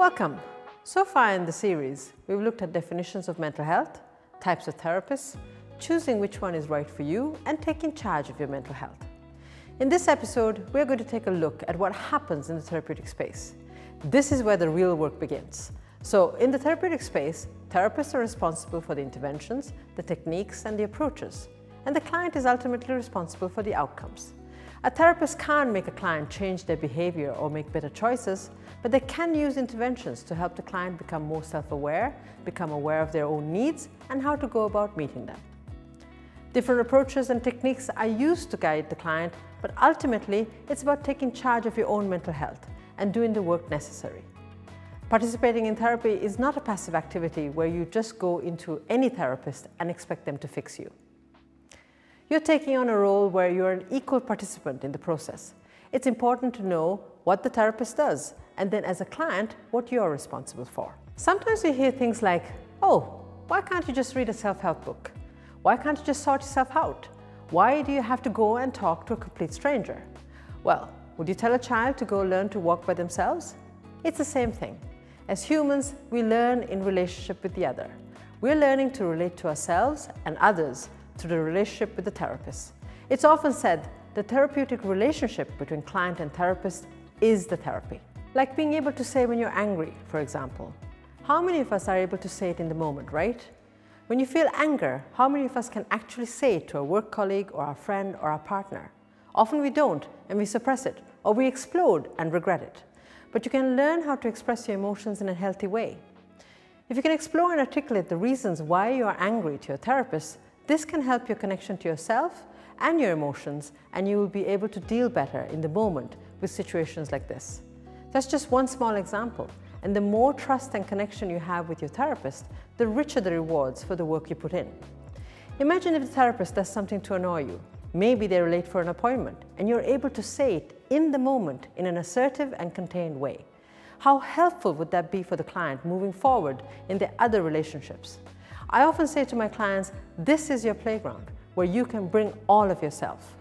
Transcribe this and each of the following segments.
Welcome! So far in the series, we've looked at definitions of mental health, types of therapists, choosing which one is right for you, and taking charge of your mental health. In this episode, we're going to take a look at what happens in the therapeutic space. This is where the real work begins. So, in the therapeutic space, therapists are responsible for the interventions, the techniques, and the approaches, and the client is ultimately responsible for the outcomes. A therapist can't make a client change their behavior or make better choices, but they can use interventions to help the client become more self-aware, become aware of their own needs, and how to go about meeting them. Different approaches and techniques are used to guide the client, but ultimately, it's about taking charge of your own mental health and doing the work necessary. Participating in therapy is not a passive activity where you just go into any therapist and expect them to fix you. You're taking on a role where you're an equal participant in the process. It's important to know what the therapist does, and then as a client, what you're responsible for. Sometimes you hear things like, oh, why can't you just read a self-help book? Why can't you just sort yourself out? Why do you have to go and talk to a complete stranger? Well, would you tell a child to go learn to walk by themselves? It's the same thing. As humans, we learn in relationship with the other. We're learning to relate to ourselves and others through the relationship with the therapist. It's often said the therapeutic relationship between client and therapist is the therapy. Like being able to say when you're angry, for example. How many of us are able to say it in the moment, right? When you feel anger, how many of us can actually say it to a work colleague or our friend or our partner? Often we don't, and we suppress it, or we explode and regret it. But you can learn how to express your emotions in a healthy way. If you can explore and articulate the reasons why you are angry to your therapist, this can help your connection to yourself and your emotions, and you will be able to deal better in the moment with situations like this. That's just one small example, and the more trust and connection you have with your therapist, the richer the rewards for the work you put in. Imagine if the therapist does something to annoy you. Maybe they're late for an appointment, and you're able to say it in the moment in an assertive and contained way. How helpful would that be for the client moving forward in their other relationships? I often say to my clients, this is your playground where you can bring all of yourself.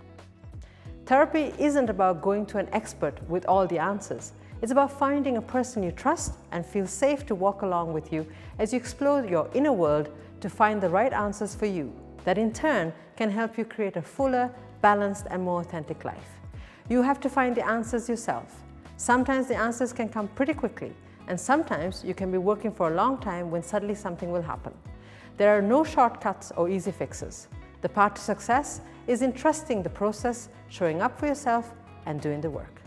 Therapy isn't about going to an expert with all the answers. It's about finding a person you trust and feel safe to walk along with you as you explore your inner world to find the right answers for you, that in turn can help you create a fuller, balanced, and more authentic life. You have to find the answers yourself. Sometimes the answers can come pretty quickly, and sometimes you can be working for a long time when suddenly something will happen. There are no shortcuts or easy fixes. The path to success is in trusting the process, showing up for yourself, and doing the work.